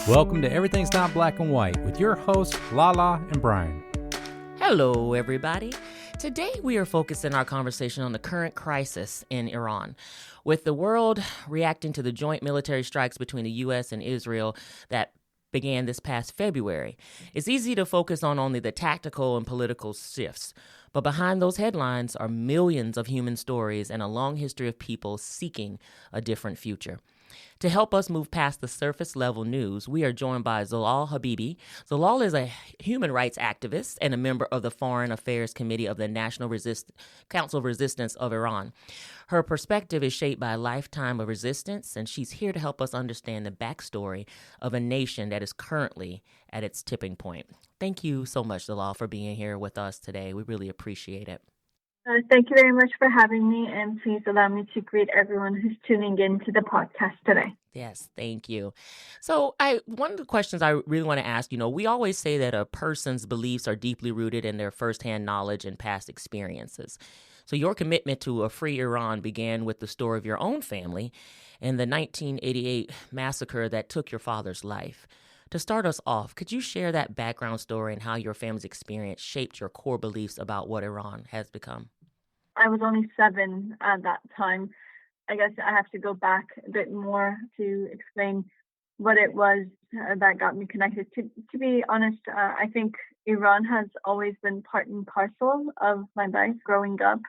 Welcome to Everything's Not Black and White with your hosts, Lala and Brian. Hello, everybody. Today we are focusing our conversation on the current crisis in Iran. With the world reacting to the joint military strikes between the U.S. and Israel that began this past February, it's easy to focus on only the tactical and political shifts. But behind those headlines are millions of human stories and a long history of people seeking a different future. To help us move past the surface level news, we are joined by Zolal Habibi. Zolal is a human rights activist and a member of the Foreign Affairs Committee of the National Council of Resistance of Iran. Her perspective is shaped by a lifetime of resistance, and she's here to help us understand the backstory of a nation that is currently at its tipping point. Thank you so much, Zolal, for being here with us today. We really appreciate it. Thank you very much for having me, and please allow me to greet everyone who's tuning in to the podcast today. Yes, thank you. So one of the questions I really want to ask, we always say that a person's beliefs are deeply rooted in their firsthand knowledge and past experiences. So your commitment to a free Iran began with the story of your own family and the 1988 massacre that took your father's life. To start us off, could you share that background story and how your family's experience shaped your core beliefs about what Iran has become? I was only 7 at that time. I guess I have to go back a bit more to explain what it was that got me connected. To be honest, I think Iran has always been part and parcel of my life growing up.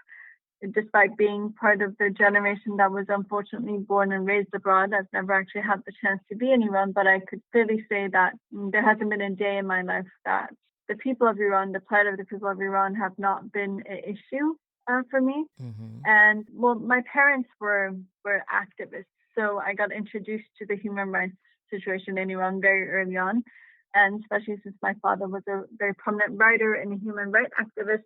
Despite being part of the generation that was unfortunately born and raised abroad, I've never actually had the chance to be in Iran, but I could clearly say that there hasn't been a day in my life that the people of Iran, the plight of the people of Iran have not been an issue for me. Mm-hmm. And my parents were activists, so I got introduced to the human rights situation in Iran very early on, and especially since my father was a very prominent writer and a human rights activist,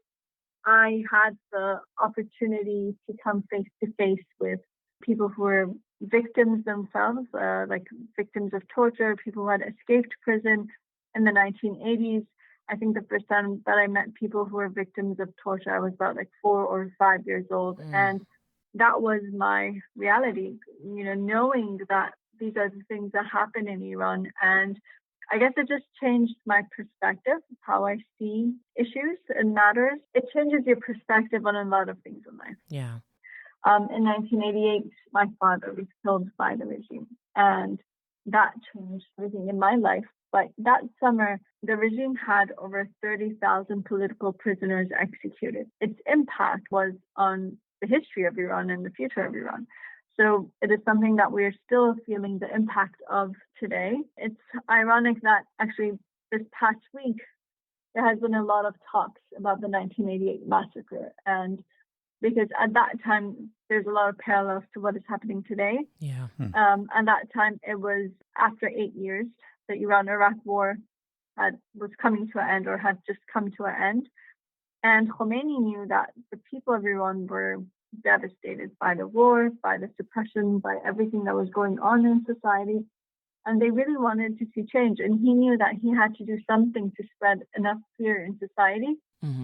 I had the opportunity to come face to face with people who were victims themselves, like victims of torture, people who had escaped prison in the 1980s. I think the first time that I met people who were victims of torture, I was about 4 or 5 years old. And that was my reality, knowing that these are the things that happen in Iran. And I guess it just changed my perspective, how I see issues and matters. It changes your perspective on a lot of things in life. Yeah. In 1988, my father was killed by the regime, and that changed everything in my life. But that summer, the regime had over 30,000 political prisoners executed. Its impact was on the history of Iran and the future of Iran. So it is something that we are still feeling the impact of today. It's ironic that actually this past week, there has been a lot of talks about the 1988 massacre. And because at that time, there's a lot of parallels to what is happening today. Yeah. At that time, it was after 8 years. The Iran-Iraq war was coming to an end or had just come to an end. And Khomeini knew that the people of Iran were devastated by the war, by the suppression, by everything that was going on in society. And they really wanted to see change. And he knew that he had to do something to spread enough fear in society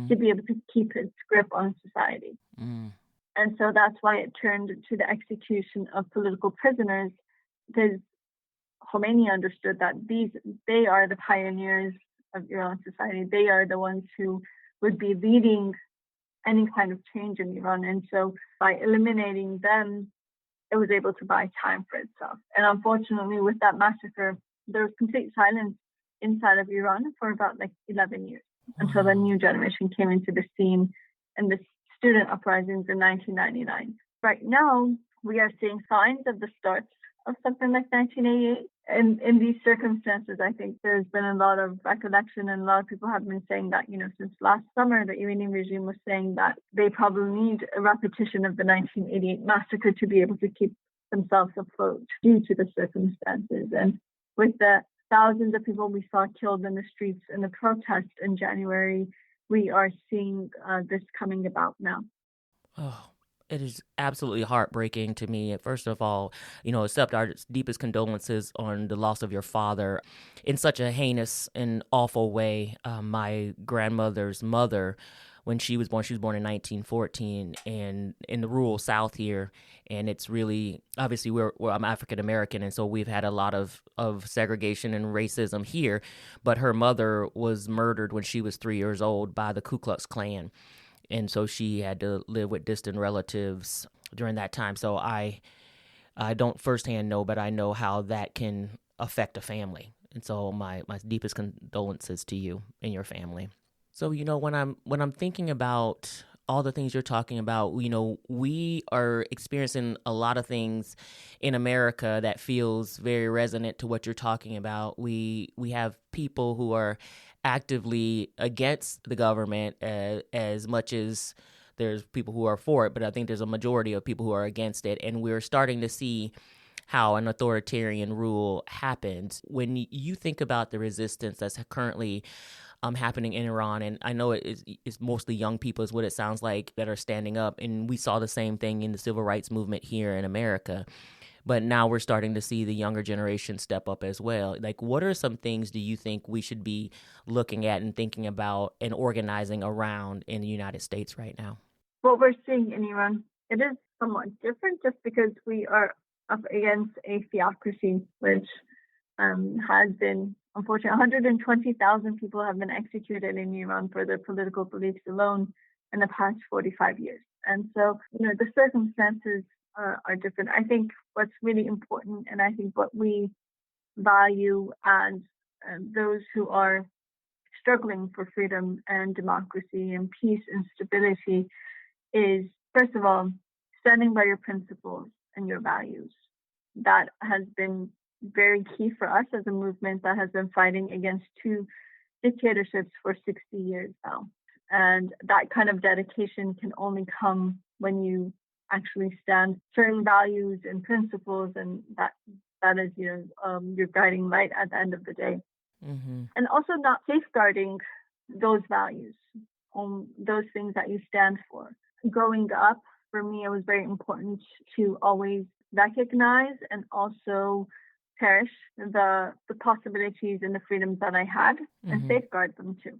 to be able to keep his grip on society. And so that's why it turned to the execution of political prisoners, because Khomeini understood that they are the pioneers of Iran society. They are the ones who would be leading any kind of change in Iran. And so by eliminating them, it was able to buy time for itself. And unfortunately, with that massacre, there was complete silence inside of Iran for about 11 years until the new generation came into the scene and the student uprisings in 1999. Right now, we are seeing signs of the start of something like 1988. And in these circumstances, I think there's been a lot of recollection, and a lot of people have been saying that, since last summer, the Iranian regime was saying that they probably need a repetition of the 1988 massacre to be able to keep themselves afloat due to the circumstances. And with the thousands of people we saw killed in the streets in the protest in January, we are seeing this coming about now. Oh. It is absolutely heartbreaking to me. First of all, accept our deepest condolences on the loss of your father in such a heinous and awful way. My grandmother's mother when she was born. She was born in 1914, and in the rural South here. And it's really, obviously, I'm African American, and so we've had a lot of segregation and racism here. But her mother was murdered when she was 3 years old by the Ku Klux Klan, and so she had to live with distant relatives during that time. So I don't firsthand know, but I know how that can affect a family. And so my deepest condolences to you and your family. So, when I'm thinking about all the things you're talking about, we are experiencing a lot of things in America that feels very resonant to what you're talking about. We have people who are actively against the government as much as there's people who are for it, but I think there's a majority of people who are against it. And we're starting to see how an authoritarian rule happens. When you think about the resistance that's currently happening in Iran, and I know it's mostly young people is what it sounds like that are standing up, and we saw the same thing in the civil rights movement here in America. But now we're starting to see the younger generation step up as well. Like, what are some things do you think we should be looking at and thinking about and organizing around in the United States right now? What we're seeing in Iran, it is somewhat different just because we are up against a theocracy, which has been, unfortunately, 120,000 people have been executed in Iran for their political beliefs alone in the past 45 years. And so, the circumstances are different. I think what's really important, and I think what we value as those who are struggling for freedom and democracy and peace and stability, is, first of all, standing by your principles and your values. That has been very key for us as a movement that has been fighting against two dictatorships for 60 years now. And that kind of dedication can only come when you actually stand certain values and principles, and that is your guiding light at the end of the day. Mm-hmm. And also not safeguarding those values, those things that you stand for. Growing up, for me, it was very important to always recognize and also cherish the possibilities and the freedoms that I had, mm-hmm. and safeguard them too.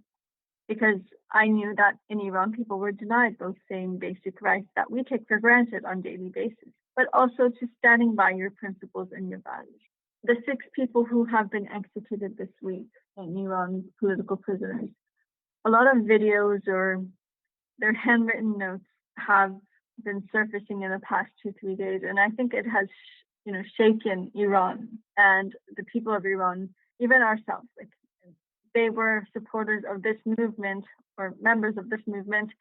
Because I knew that in Iran, people were denied those same basic rights that we take for granted on a daily basis, but also to standing by your principles and your values. The 6 people who have been executed this week in Iran, political prisoners, a lot of videos or their handwritten notes have been surfacing in the past 2-3 days. And I think it has, shaken Iran and the people of Iran, even ourselves. Like, they were supporters of this movement or members of this movement.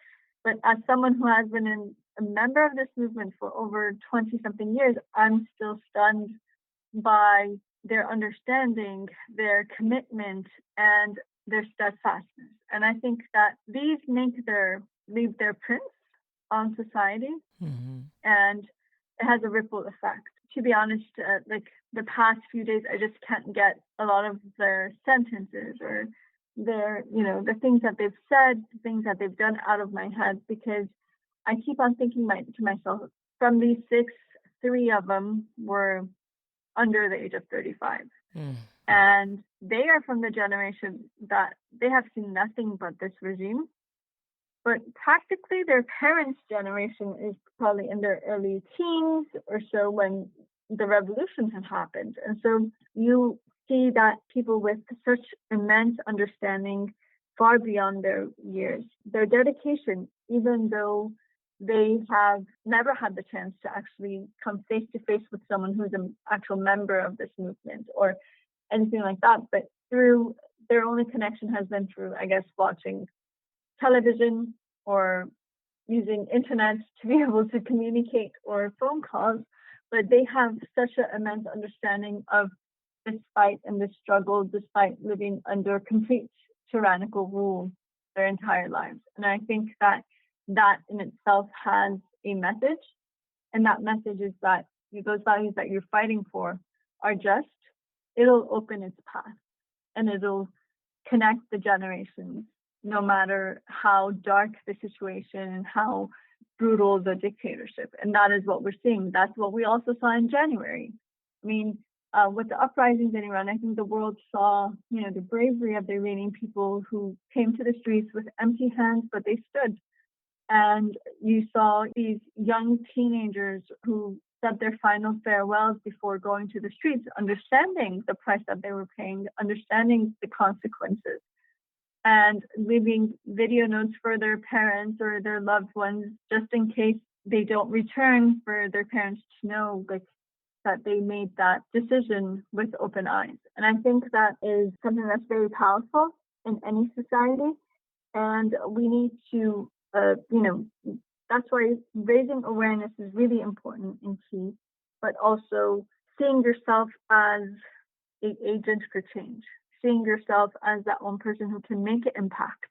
But as someone who has been a member of this movement for over 20-something years, I'm still stunned by their understanding, their commitment, and their steadfastness. And I think that these leave their prints on society, mm-hmm. and it has a ripple effect. To be honest, like the past few days, I just can't get a lot of their sentences or their, the things that they've said, the things that they've done out of my head, because I keep on thinking to myself, from these 6, 3 of them were under the age of 35. Mm. And they are from the generation that they have seen nothing but this regime. But practically their parents' generation is probably in their early teens or so when the revolution had happened. And so you see that people with such immense understanding far beyond their years, their dedication, even though they have never had the chance to actually come face to face with someone who's an actual member of this movement or anything like that. But through their only connection has been through, I guess, watching television or using internet to be able to communicate or phone calls. But they have such an immense understanding of this fight and this struggle, despite living under complete tyrannical rule their entire lives. And I think that in itself has a message. And that message is that those values that you're fighting for are just, it'll open its path and it'll connect the generations, no matter how dark the situation and how brutal the dictatorship. And that is what we're seeing. That's what we also saw in January. I mean, with the uprisings in Iran, I think the world saw, the bravery of the Iranian people who came to the streets with empty hands, but they stood. And you saw these young teenagers who said their final farewells before going to the streets, understanding the price that they were paying, understanding the consequences, and leaving video notes for their parents or their loved ones, just in case they don't return, for their parents to know, like, that they made that decision with open eyes. And I think that is something that's very powerful in any society. And we need to, that's why raising awareness is really important and key, but also seeing yourself as an agent for change, seeing yourself as that one person who can make an impact,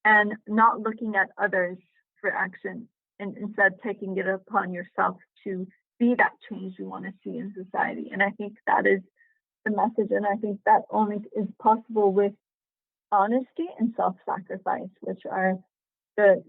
and not looking at others for action, and instead taking it upon yourself to be that change you want to see in society. And I think that is the message. And I think that only is possible with honesty and self-sacrifice, which are the,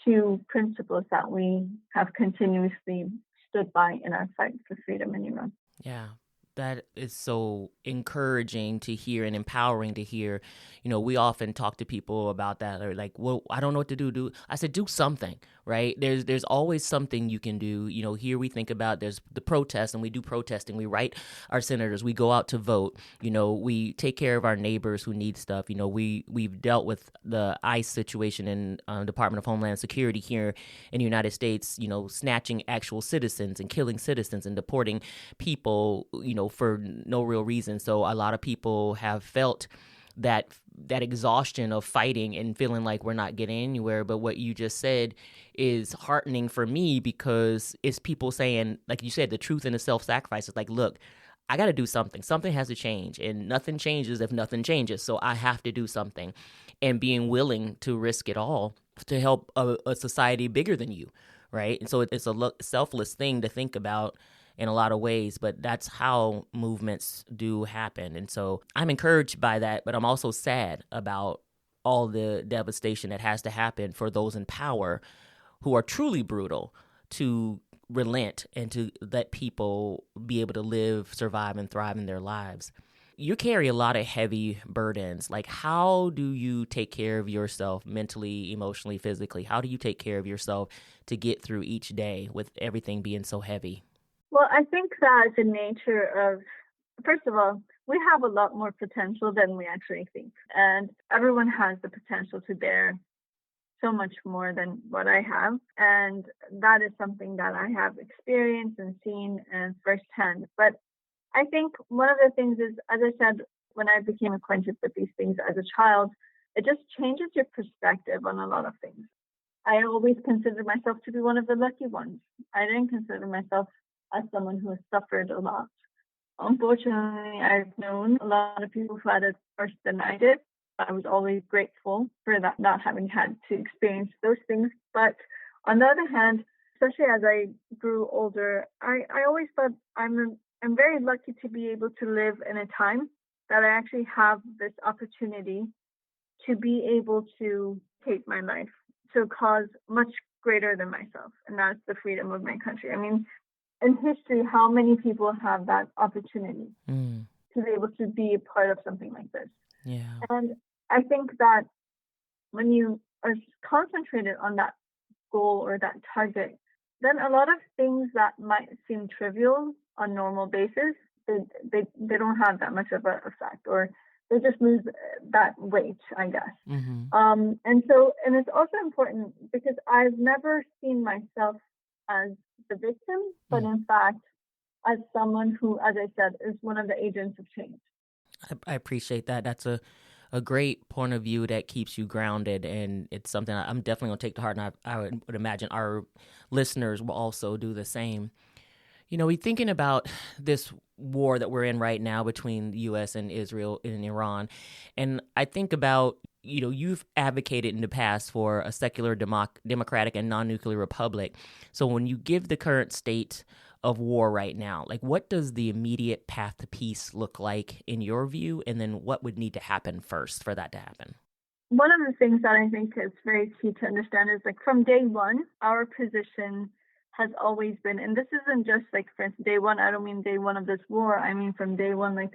two principles that we have continuously stood by in our fight for freedom in Iran. Yeah. That is so encouraging to hear and empowering to hear. We often talk to people about that. Or like, well, I don't know what to do. I said, do something, right? There's always something you can do. Here we think about there's the protests, and we do protesting. We write our senators. We go out to vote. We take care of our neighbors who need stuff. We've dealt with the ICE situation in Department of Homeland Security here in the United States. Snatching actual citizens and killing citizens and deporting people. For no real reason. So a lot of people have felt that exhaustion of fighting and feeling like we're not getting anywhere. But what you just said is heartening for me, because it's people saying, like you said, the truth and the self-sacrifice. It's like, look, I got to do something. Something has to change, and nothing changes if nothing changes. So I have to do something, and being willing to risk it all to help a society bigger than you, right? And so it's a selfless thing to think about in a lot of ways, but that's how movements do happen. And so I'm encouraged by that, but I'm also sad about all the devastation that has to happen for those in power who are truly brutal to relent and to let people be able to live, survive, and thrive in their lives. You carry a lot of heavy burdens. Like, how do you take care of yourself mentally, emotionally, physically? How do you take care of yourself to get through each day with everything being so heavy? Well, I think that the nature of, first of all, we have a lot more potential than we actually think. And everyone has the potential to bear so much more than what I have. And that is something that I have experienced and seen and firsthand. But I think one of the things is, as I said, when I became acquainted with these things as a child, it just changes your perspective on a lot of things. I always considered myself to be one of the lucky ones. I didn't consider myself as someone who has suffered a lot. Unfortunately, I've known a lot of people who had it worse than I did. I was always grateful for that, not having had to experience those things. But on the other hand, especially as I grew older, I always thought I'm very lucky to be able to live in a time that I actually have this opportunity to be able to take my life to a cause much greater than myself, and that's the freedom of my country. I mean, in history, how many people have that opportunity to be able to be a part of something like this? Yeah. And I think that when you are concentrated on that goal or that target, then a lot of things that might seem trivial on normal basis, they don't have that much of an effect, or they just lose that weight, I guess. Mm-hmm. And it's also important because I've never seen myself as the victim, but in fact, as someone who, as I said, is one of the agents of change. I appreciate that. That's a great point of view that keeps you grounded, and it's something I'm definitely going to take to heart, and I would imagine our listeners will also do the same. We're thinking about this war that we're in right now between the U.S. and Israel and Iran, and I think about, you've advocated in the past for a secular, democratic, and non-nuclear republic. So when you give the current state of war right now, like, what does the immediate path to peace look like in your view, and then what would need to happen first for that to happen? One of the things that I think is very key to understand is, like, from day one, our position has always been, and this isn't just like, for instance, day one, I don't mean day one of this war, I mean from day one, like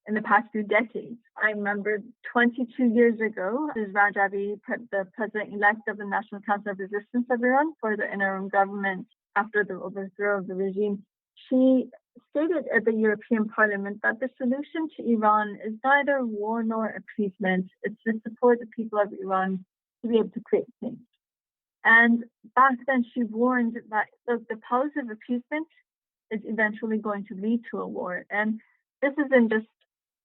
in the past 2 decades. I remember 22 years ago, Ms. Rajabi, the president-elect of the National Council of Resistance of Iran for the interim government after the overthrow of the regime, she stated at the European Parliament that the solution to Iran is neither war nor appeasement. It's to support the people of Iran to be able to create change. And back then, she warned that the policy of appeasement is eventually going to lead to a war. And this isn't just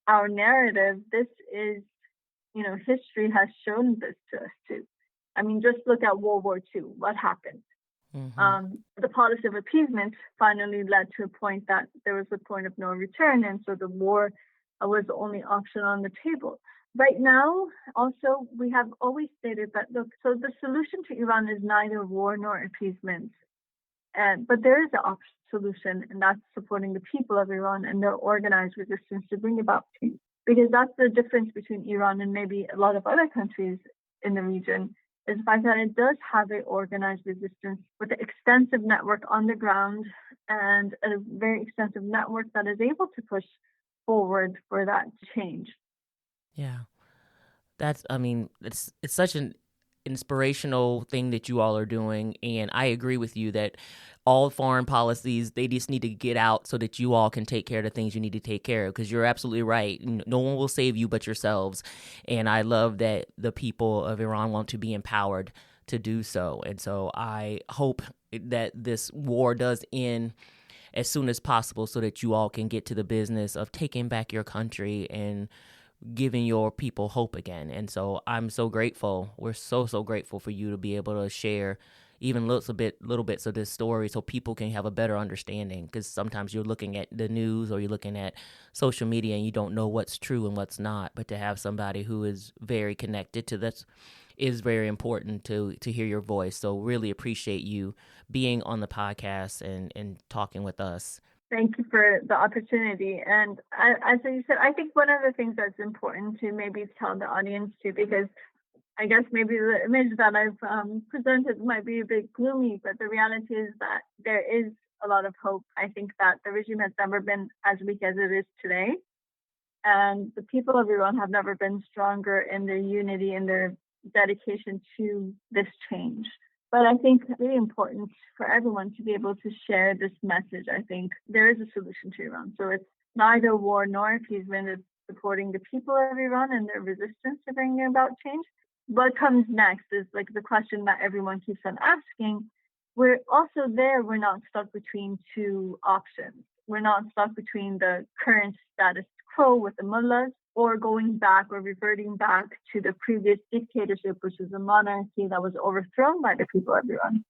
our narrative. This is, history has shown this to us too. I mean, just look at World War II. What happened? The policy of appeasement finally led to a point that there was a point of no return, and so the war was the only option on the table. Right now, also, we have always stated that, look, so the solution to Iran is neither war nor appeasement. But there is an solution, and that's supporting the people of Iran and their organized resistance to bring about peace. Because that's the difference between Iran and maybe a lot of other countries in the region, is the fact that it does have an organized resistance with an extensive network on the ground and a very extensive network that is able to push forward for that change. Yeah. It's such an inspirational thing that you all are doing, and I agree with you that all foreign policies, they just need to get out so that you all can take care of the things you need to take care of, because you're absolutely right. No one will save you but yourselves, and I love that the people of Iran want to be empowered to do so. And so I hope that this war does end as soon as possible so that you all can get to the business of taking back your country and giving your people hope again. And so I'm so grateful. We're so grateful for you to be able to share even little bits of this story so people can have a better understanding, because sometimes you're looking at the news or you're looking at social media and you don't know what's true and what's not. But to have somebody who is very connected to this is very important to hear your voice. So really appreciate you being on the podcast and talking with us. Thank you for the opportunity. And as you said, I think one of the things that's important to maybe tell the audience too, because I guess maybe the image that I've presented might be a bit gloomy, but the reality is that there is a lot of hope. I think that the regime has never been as weak as it is today. And the people of Iran have never been stronger in their unity and their dedication to this change. But I think it's really important for everyone to be able to share this message. I think there is a solution to Iran. So it's neither war nor appeasement. It's supporting the people of Iran and their resistance to bringing about change. What comes next is like the question that everyone keeps on asking. We're also there. We're not stuck between two options. We're not stuck between the current status quo with the mullahs or going back or reverting back to the previous dictatorship, which is a monarchy that was overthrown by the people of Iran.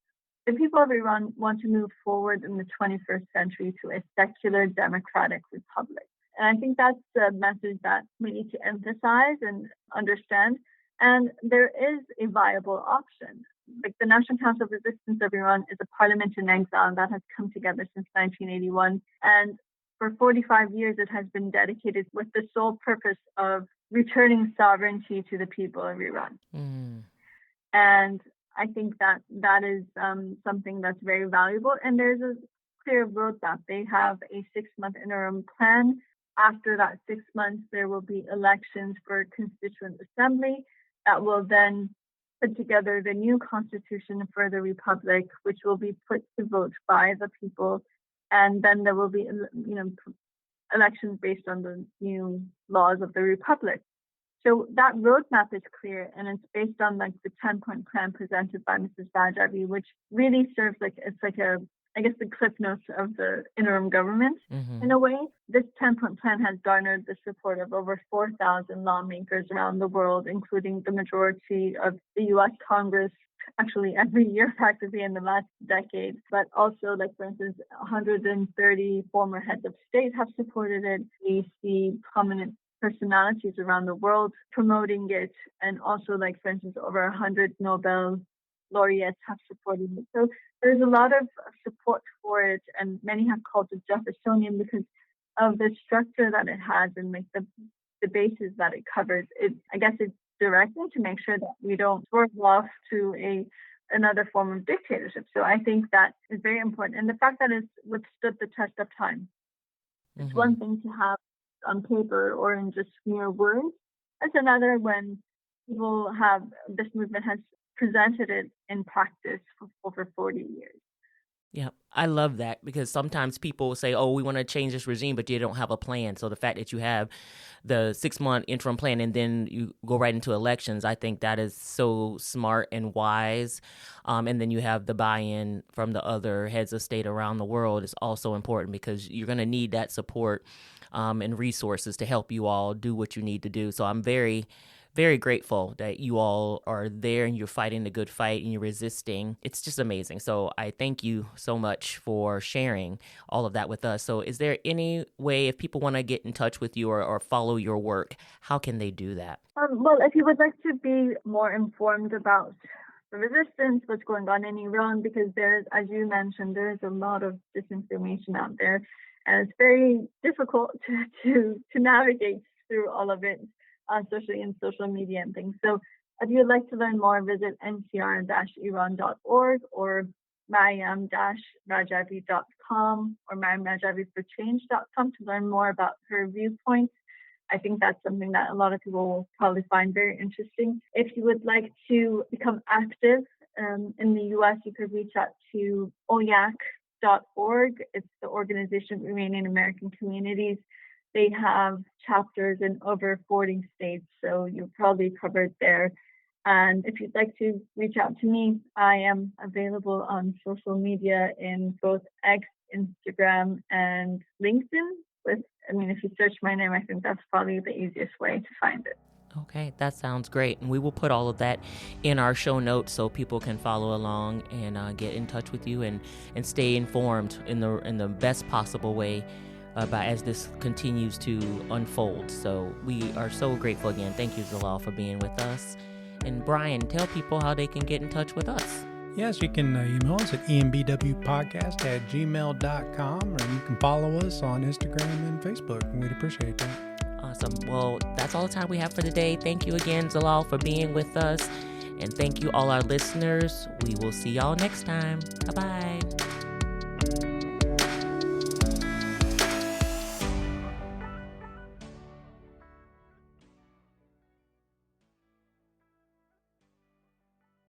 The people of Iran want to move forward in the 21st century to a secular democratic republic. And I think that's the message that we need to emphasize and understand. And there is a viable option. Like the National Council of Resistance of Iran is a parliament in exile that has come together since 1981. And for 45 years, it has been dedicated with the sole purpose of returning sovereignty to the people of Iran. And I think that is something that's very valuable. And there's a clear roadmap. They have a 6-month interim plan. After that 6 months, there will be elections for Constituent Assembly that will then put together the new constitution for the republic, which will be put to vote by the people. And then there will be, elections based on the new laws of the republic. So that roadmap is clear, and it's based on like the 10-point plan presented by Mrs. Rajabi, which really serves the cliff notes of the interim government. In a way. This 10-point plan has garnered the support of over 4,000 lawmakers around the world, including the majority of the U.S. Congress, actually every year practically in the last decade. But also, like for instance, 130 former heads of state have supported it. We see prominent personalities around the world promoting it, and also, like for instance, over 100 Nobel laureates have supported it. So there's a lot of support for it, and many have called it Jeffersonian because of the structure that it has and like the bases that it covers. I guess it's directed to make sure that we don't swerve off to a another form of dictatorship. So I think that is very important. And the fact that it's withstood the test of time. It's one thing to have on paper or in just mere words. It's another when this movement has presented it in practice for over 40 years. Yeah, I love that because sometimes people say, oh, we want to change this regime, but you don't have a plan. So the fact that you have the 6-month interim plan and then you go right into elections, I think that is so smart and wise. And then you have the buy-in from the other heads of state around the world is also important because you're going to need that support and resources to help you all do what you need to do. So I'm very, very grateful that you all are there and you're fighting the good fight and you're resisting. It's just amazing. So I thank you so much for sharing all of that with us. So is there any way if people want to get in touch with you or follow your work, how can they do that? Well, if you would like to be more informed about the resistance, what's going on in Iran, because there's, as you mentioned, there's a lot of disinformation out there, and it's very difficult to navigate through all of it, especially in social media and things. So if you'd like to learn more, visit ncr-iran.org or mariam-rajavi.com or mariamrajaviforchange.com to learn more about her viewpoints. I think that's something that a lot of people will probably find very interesting. If you would like to become active in the U.S., you could reach out to oyac.org. It's the Organization of Iranian American Communities. They have chapters in over 40 states, so you're probably covered there. And if you'd like to reach out to me, I am available on social media in both X, Instagram, and LinkedIn. If you search my name, I think that's probably the easiest way to find it. Okay, that sounds great. And we will put all of that in our show notes so people can follow along and get in touch with you and stay informed in the best possible way as this continues to unfold. So we are so grateful again. Thank you, Zolal, for being with us. And Brian, tell people how they can get in touch with us. Yes, you can email us at embwpodcast@gmail.com, or you can follow us on Instagram and Facebook, and we'd appreciate that. Awesome. Well, that's all the time we have for today. Thank you again, Zolal, for being with us. And thank you, all our listeners. We will see y'all next time. Bye-bye.